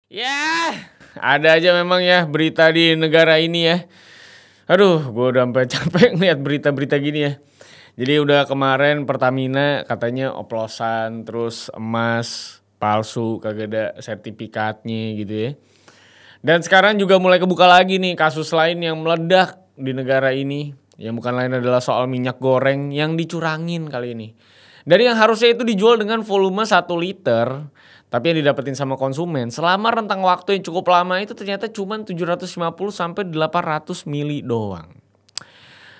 Ya, ada aja memang ya berita di negara ini ya. Aduh, gue udah sampai capek ngeliat berita-berita gini ya. Jadi udah kemarin Pertamina katanya oplosan, terus emas palsu, kagak ada sertifikatnya gitu ya. Dan sekarang juga mulai kebuka lagi nih kasus lain yang meledak di negara ini. Yang bukan lain adalah soal minyak goreng yang dicurangin kali ini. Dari yang harusnya itu dijual dengan volume 1 liter, tapi yang didapetin sama konsumen selama rentang waktu yang cukup lama itu ternyata cuma 750 sampai 800 mili doang.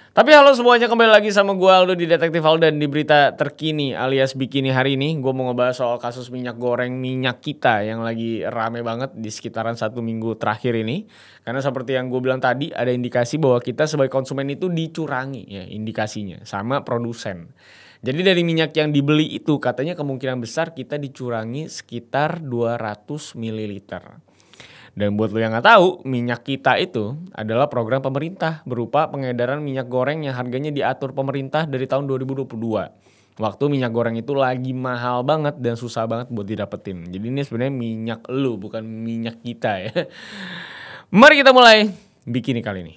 Tapi halo semuanya, kembali lagi sama gue Aldo di Detektif Aldo dan di berita terkini alias bikini hari ini. Gue mau ngebahas soal kasus minyak goreng minyak kita yang lagi rame banget di sekitaran 1 minggu terakhir ini. Karena seperti yang gue bilang tadi, ada indikasi bahwa kita sebagai konsumen itu dicurangi ya indikasinya sama produsen. Jadi dari minyak yang dibeli itu katanya kemungkinan besar kita dicurangi sekitar 200 ml. Dan buat lo yang nggak tahu, minyak kita itu adalah program pemerintah berupa pengedaran minyak goreng yang harganya diatur pemerintah dari tahun 2022. Waktu minyak goreng itu lagi mahal banget dan susah banget buat didapetin. Jadi ini sebenarnya minyak lu, bukan minyak kita ya. Mari kita mulai bikini kali ini.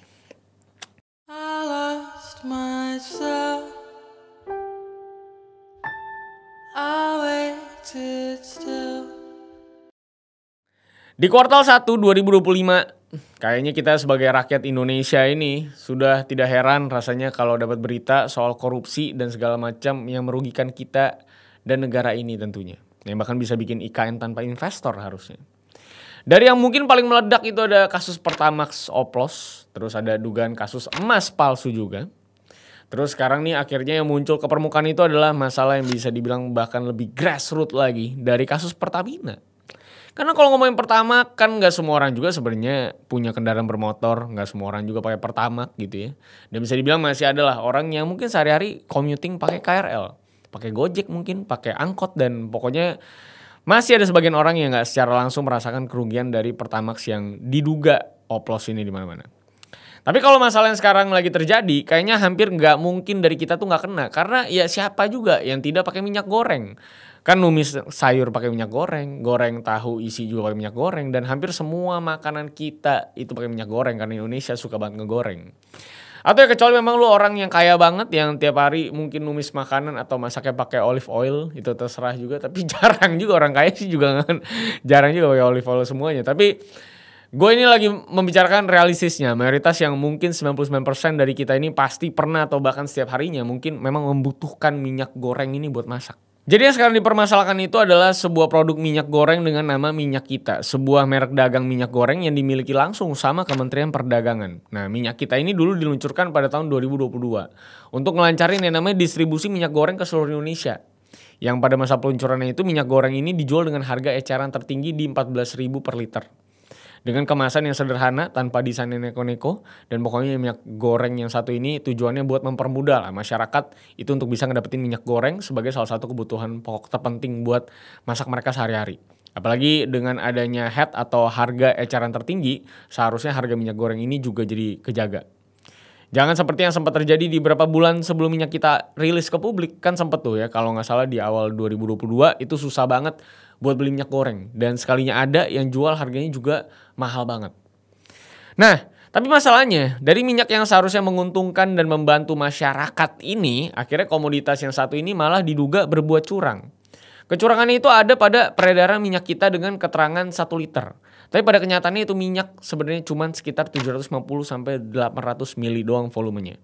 I lost myself. I waited still. Di kuartal 1 2025, kayaknya kita sebagai rakyat Indonesia ini sudah tidak heran rasanya kalau dapat berita soal korupsi dan segala macam yang merugikan kita dan negara ini tentunya. Yang bahkan bisa bikin IKN tanpa investor harusnya. Dari yang mungkin paling meledak itu ada kasus Pertamax oplos, terus ada dugaan kasus emas palsu juga. Terus sekarang nih akhirnya yang muncul ke permukaan itu adalah masalah yang bisa dibilang bahkan lebih grassroots lagi dari kasus Pertamina. Karena kalau ngomongin Pertamax kan nggak semua orang juga sebenarnya punya kendaraan bermotor, nggak semua orang juga pakai Pertamax gitu ya. Dan bisa dibilang masih ada lah orang yang mungkin sehari-hari commuting pakai KRL, pakai Gojek mungkin, pakai angkot, dan pokoknya masih ada sebagian orang yang nggak secara langsung merasakan kerugian dari Pertamax yang diduga oplos ini di mana-mana. Tapi kalau masalah yang sekarang lagi terjadi, kayaknya hampir nggak mungkin dari kita tuh nggak kena. Karena ya siapa juga yang tidak pakai minyak goreng. Kan numis sayur pakai minyak goreng, goreng tahu isi juga pakai minyak goreng. Dan hampir semua makanan kita itu pakai minyak goreng. Karena Indonesia suka banget ngegoreng. Atau ya kecuali memang lu orang yang kaya banget yang tiap hari mungkin numis makanan atau masaknya pakai olive oil, itu terserah juga. Tapi jarang juga orang kaya sih juga kan. Jarang juga pakai olive oil semuanya. Tapi gue ini lagi membicarakan realistisnya. Mayoritas yang mungkin 99% dari kita ini pasti pernah atau bahkan setiap harinya mungkin memang membutuhkan minyak goreng ini buat masak. Jadi yang sekarang dipermasalahkan itu adalah sebuah produk minyak goreng dengan nama Minyak Kita. Sebuah merek dagang minyak goreng yang dimiliki langsung sama Kementerian Perdagangan. Nah, Minyak Kita ini dulu diluncurkan pada tahun 2022 untuk ngelancarin yang namanya distribusi minyak goreng ke seluruh Indonesia. Yang pada masa peluncurannya itu minyak goreng ini dijual dengan harga eceran tertinggi di 14.000 per liter. Dengan kemasan yang sederhana tanpa desain neko-neko, dan pokoknya minyak goreng yang satu ini tujuannya buat mempermudah lah masyarakat itu untuk bisa ngedapetin minyak goreng sebagai salah satu kebutuhan pokok terpenting buat masak mereka sehari-hari. Apalagi dengan adanya head atau harga eceran tertinggi, seharusnya harga minyak goreng ini juga jadi kejaga. Jangan seperti yang sempat terjadi di beberapa bulan sebelum minyak kita rilis ke publik. Kan sempat tuh ya, kalau nggak salah di awal 2022 itu susah banget buat beli minyak goreng. Dan sekalinya ada yang jual harganya juga mahal banget. Nah, tapi masalahnya dari minyak yang seharusnya menguntungkan dan membantu masyarakat ini, akhirnya komoditas yang satu ini malah diduga berbuat curang. Kecurangan itu ada pada peredaran minyak kita dengan keterangan 1 liter. Tapi pada kenyataannya itu minyak sebenarnya cuma sekitar 750 sampai 800 mili doang volumenya.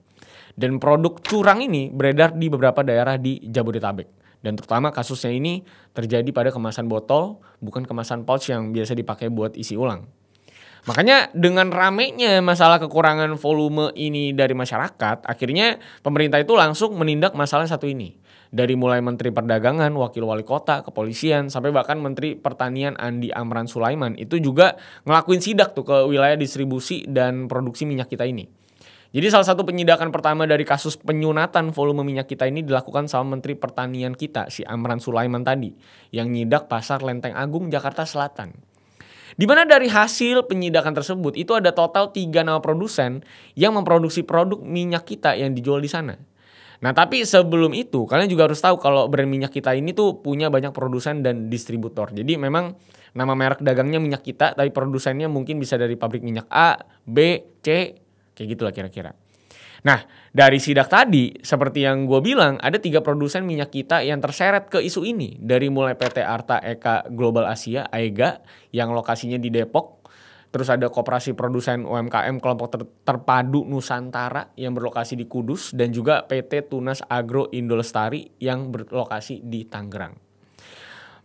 Dan produk curang ini beredar di beberapa daerah di Jabodetabek. Dan terutama kasusnya ini terjadi pada kemasan botol, bukan kemasan pouch yang biasa dipakai buat isi ulang. Makanya dengan ramenya masalah kekurangan volume ini dari masyarakat, akhirnya pemerintah itu langsung menindak masalah satu ini. Dari mulai Menteri Perdagangan, Wakil Wali Kota, Kepolisian, sampai bahkan Menteri Pertanian Andi Amran Sulaiman itu juga ngelakuin sidak tuh ke wilayah distribusi dan produksi minyak kita ini. Jadi salah satu penyidakan pertama dari kasus penyunatan volume minyak kita ini dilakukan sama Menteri Pertanian kita, si Amran Sulaiman tadi, yang nyidak pasar Lenteng Agung, Jakarta Selatan. Di mana dari hasil penyidakan tersebut itu ada total 3 nama produsen yang memproduksi produk minyak kita yang dijual di sana. Nah tapi sebelum itu kalian juga harus tahu kalau brand minyak kita ini tuh punya banyak produsen dan distributor. Jadi memang nama merek dagangnya minyak kita, tapi produsennya mungkin bisa dari pabrik minyak A, B, C, kayak gitulah kira-kira. Nah, dari sidak tadi, seperti yang gue bilang, ada 3 produsen minyak kita yang terseret ke isu ini. Dari mulai PT Arta Eka Global Asia, AEGA, yang lokasinya di Depok. Terus ada Koperasi Produsen UMKM Kelompok Terpadu Nusantara yang berlokasi di Kudus. Dan juga PT Tunas Agro Indolestari yang berlokasi di Tangerang.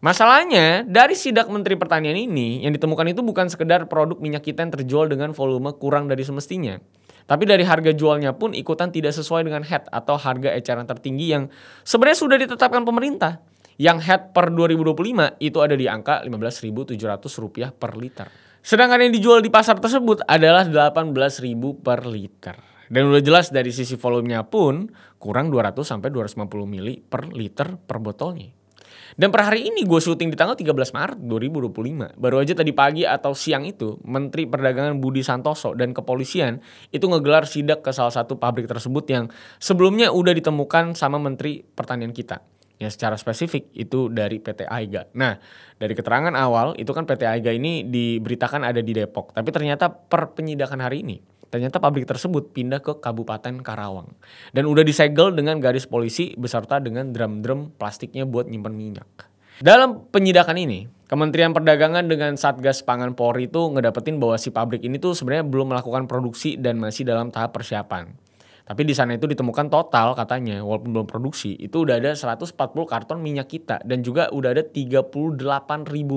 Masalahnya, dari sidak Menteri Pertanian ini, yang ditemukan itu bukan sekedar produk minyak kita yang terjual dengan volume kurang dari semestinya. Tapi dari harga jualnya pun ikutan tidak sesuai dengan HET atau harga eceran tertinggi yang sebenarnya sudah ditetapkan pemerintah. Yang HET per 2025 itu ada di angka Rp15.700 per liter. Sedangkan yang dijual di pasar tersebut adalah Rp18.000 per liter. Dan udah jelas dari sisi volumenya pun kurang 200-250 mili per liter per botolnya. Dan per hari ini gue syuting di tanggal 13 Maret 2025. Baru aja tadi pagi atau siang itu, Menteri Perdagangan Budi Santoso dan kepolisian itu ngegelar sidak ke salah satu pabrik tersebut yang sebelumnya udah ditemukan sama Menteri Pertanian kita. Yang secara spesifik itu dari PT AIGA. Nah, dari keterangan awal itu kan PT AIGA ini diberitakan ada di Depok. Tapi ternyata per penyidakan hari ini, ternyata pabrik tersebut pindah ke Kabupaten Karawang. Dan udah disegel dengan garis polisi beserta dengan drum-drum plastiknya buat nyimpen minyak. Dalam penyidakan ini, Kementerian Perdagangan dengan Satgas Pangan Polri itu ngedapetin bahwa si pabrik ini tuh sebenarnya belum melakukan produksi dan masih dalam tahap persiapan. Tapi di sana itu ditemukan total katanya, walaupun belum produksi, itu udah ada 140 karton minyak kita. Dan juga udah ada 38.000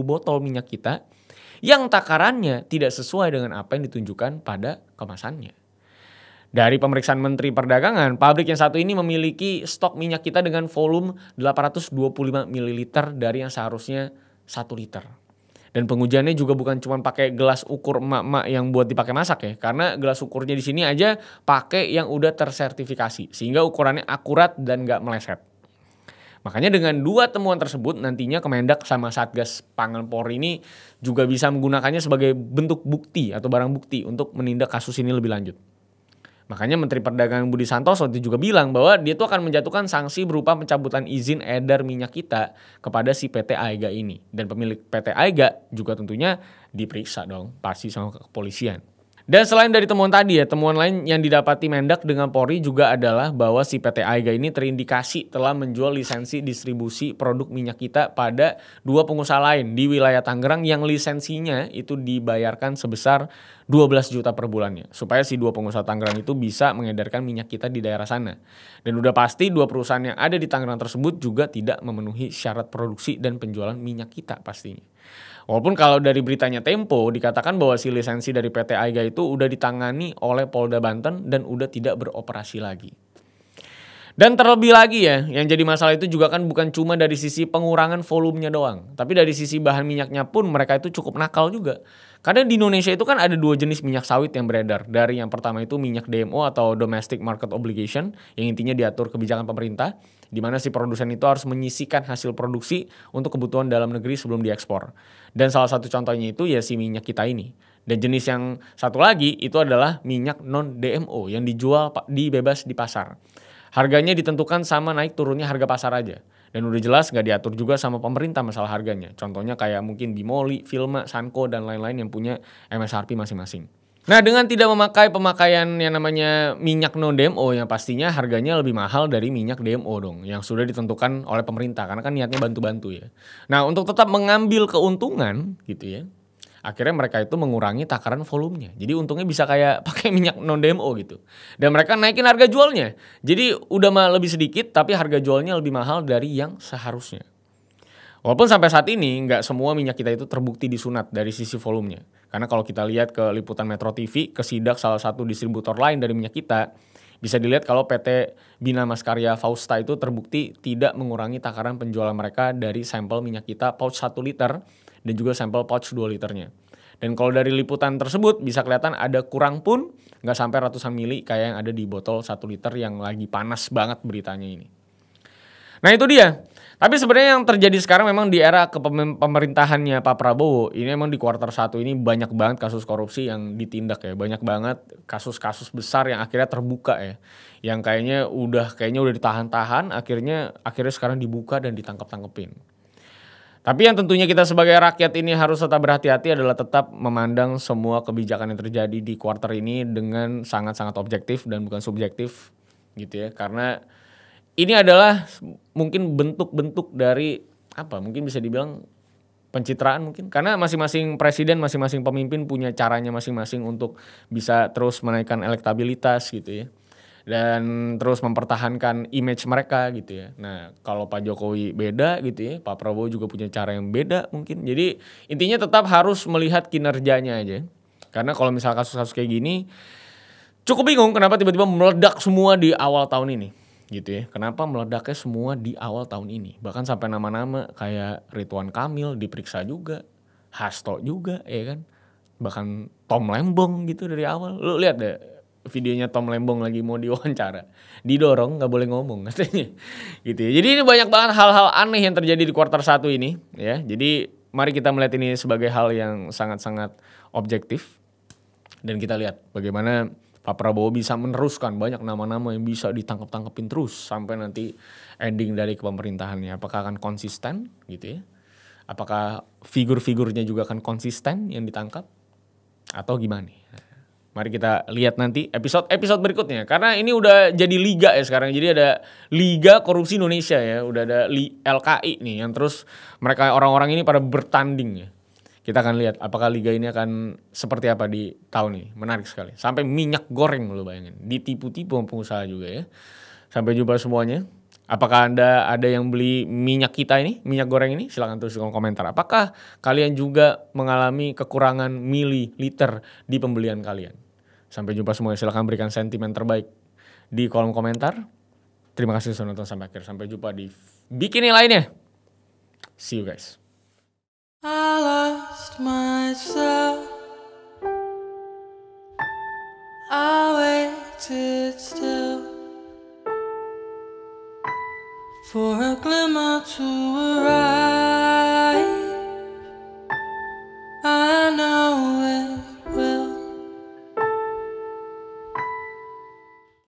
botol minyak kita yang takarannya tidak sesuai dengan apa yang ditunjukkan pada kemasannya. Dari pemeriksaan Menteri Perdagangan, pabrik yang satu ini memiliki stok minyak kita dengan volume 825 ml dari yang seharusnya 1 liter. Dan pengujiannya juga bukan cuma pakai gelas ukur emak-emak yang buat dipakai masak ya. Karena gelas ukurnya di sini aja pakai yang udah tersertifikasi. Sehingga ukurannya akurat dan gak meleset. Makanya dengan 2 temuan tersebut nantinya Kemendak sama Satgas Pangan Polri ini juga bisa menggunakannya sebagai bentuk bukti atau barang bukti untuk menindak kasus ini lebih lanjut. Makanya Menteri Perdagangan Budi Santoso itu juga bilang bahwa dia tuh akan menjatuhkan sanksi berupa pencabutan izin edar minyak kita kepada si PT AIGA ini. Dan pemilik PT AIGA juga tentunya diperiksa dong, pasti sama kepolisian. Dan selain dari temuan tadi ya, temuan lain yang didapati Mendak dengan Polri juga adalah bahwa si PT AIGA ini terindikasi telah menjual lisensi distribusi produk minyak kita pada 2 pengusaha lain di wilayah Tangerang yang lisensinya itu dibayarkan sebesar 12 juta per bulannya. Supaya si 2 pengusaha Tangerang itu bisa mengedarkan minyak kita di daerah sana. Dan udah pasti 2 perusahaan yang ada di Tangerang tersebut juga tidak memenuhi syarat produksi dan penjualan minyak kita pastinya. Walaupun kalau dari beritanya Tempo dikatakan bahwa si lisensi dari PT AIGA itu udah ditangani oleh Polda Banten dan udah tidak beroperasi lagi. Dan terlebih lagi ya, yang jadi masalah itu juga kan bukan cuma dari sisi pengurangan volumenya doang. Tapi dari sisi bahan minyaknya pun mereka itu cukup nakal juga. Karena di Indonesia itu kan ada 2 jenis minyak sawit yang beredar. Dari yang pertama itu minyak DMO atau Domestic Market Obligation, yang intinya diatur kebijakan pemerintah, di mana si produsen itu harus menyisikan hasil produksi untuk kebutuhan dalam negeri sebelum diekspor. Dan salah satu contohnya itu ya si minyak kita ini. Dan jenis yang satu lagi itu adalah minyak non-DMO yang dijual bebas di pasar. Harganya ditentukan sama naik turunnya harga pasar aja. Dan udah jelas gak diatur juga sama pemerintah masalah harganya. Contohnya kayak mungkin Bimoli, Vilma, Sanko, dan lain-lain yang punya MSRP masing-masing. Nah, dengan tidak memakai pemakaian yang namanya minyak non-DMO yang pastinya harganya lebih mahal dari minyak DMO dong. Yang sudah ditentukan oleh pemerintah karena kan niatnya bantu-bantu ya. Nah, untuk tetap mengambil keuntungan gitu ya. Akhirnya mereka itu mengurangi takaran volumenya. Jadi untungnya bisa kayak pakai minyak non-DMO gitu. Dan mereka naikin harga jualnya. Jadi udah lebih sedikit tapi harga jualnya lebih mahal dari yang seharusnya. Walaupun sampai saat ini nggak semua minyak kita itu terbukti disunat dari sisi volumenya. Karena kalau kita lihat ke liputan Metro TV, ke sidak salah satu distributor lain dari minyak kita, bisa dilihat kalau PT Bina Maskarya Fausta itu terbukti tidak mengurangi takaran penjualan mereka dari sampel minyak kita pouch 1 liter dan juga sampel pouch 2 liternya. Dan kalau dari liputan tersebut bisa kelihatan ada kurang pun nggak sampai ratusan mili kayak yang ada di botol 1 liter yang lagi panas banget beritanya ini. Nah itu dia. Tapi sebenarnya yang terjadi sekarang memang di era pemerintahannya Pak Prabowo, ini memang di kuartal 1 ini banyak banget kasus korupsi yang ditindak ya. Banyak banget kasus-kasus besar yang akhirnya terbuka ya. Yang kayaknya udah ditahan-tahan, akhirnya sekarang dibuka dan ditangkap-tangkepin. Tapi yang tentunya kita sebagai rakyat ini harus tetap berhati-hati adalah tetap memandang semua kebijakan yang terjadi di kuartal ini dengan sangat-sangat objektif dan bukan subjektif gitu ya. Karena ini adalah mungkin bentuk-bentuk dari apa? Mungkin bisa dibilang pencitraan mungkin. Karena masing-masing presiden, masing-masing pemimpin punya caranya masing-masing untuk bisa terus menaikkan elektabilitas gitu ya. Dan terus mempertahankan image mereka gitu ya. Nah kalau Pak Jokowi beda gitu ya, Pak Prabowo juga punya cara yang beda mungkin. Jadi intinya tetap harus melihat kinerjanya aja. Karena kalau misal kasus-kasus kayak gini, cukup bingung kenapa tiba-tiba meledak semua di awal tahun ini gitu ya. Kenapa meledaknya semua di awal tahun ini. Bahkan sampai nama-nama kayak Ridwan Kamil diperiksa juga, Hasto juga ya kan. Bahkan Tom Lembong gitu dari awal. Lu lihat deh videonya Tom Lembong lagi mau diwawancara, didorong nggak boleh ngomong katanya gitu ya. Jadi ini banyak banget hal-hal aneh yang terjadi di kuartal 1 ini ya. Jadi mari kita melihat ini sebagai hal yang sangat-sangat objektif dan kita lihat bagaimana Pak Prabowo bisa meneruskan banyak nama-nama yang bisa ditangkap-tangkepin terus sampai nanti ending dari kepemerintahannya. Apakah akan konsisten gitu ya? Apakah figur-figurnya juga akan konsisten yang ditangkap atau gimana? Mari kita lihat nanti episode berikutnya. Karena ini udah jadi liga ya sekarang. Jadi ada Liga Korupsi Indonesia ya. Udah ada LKI nih yang terus mereka orang-orang ini pada bertanding ya. Kita akan lihat apakah liga ini akan seperti apa di tahun ini. Menarik sekali. Sampai minyak goreng lo bayangin. Ditipu-tipu sama pengusaha juga ya. Sampai jumpa semuanya. Apakah Anda ada yang beli minyak kita ini, minyak goreng ini? Silahkan tulis di kolom komentar. Apakah kalian juga mengalami kekurangan mililiter di pembelian kalian? Sampai jumpa semuanya. Silahkan berikan sentimen terbaik di kolom komentar. Terima kasih sudah nonton sampai akhir. Sampai jumpa di bikini lainnya. See you guys. I lost myself. I waited still for a glimmer to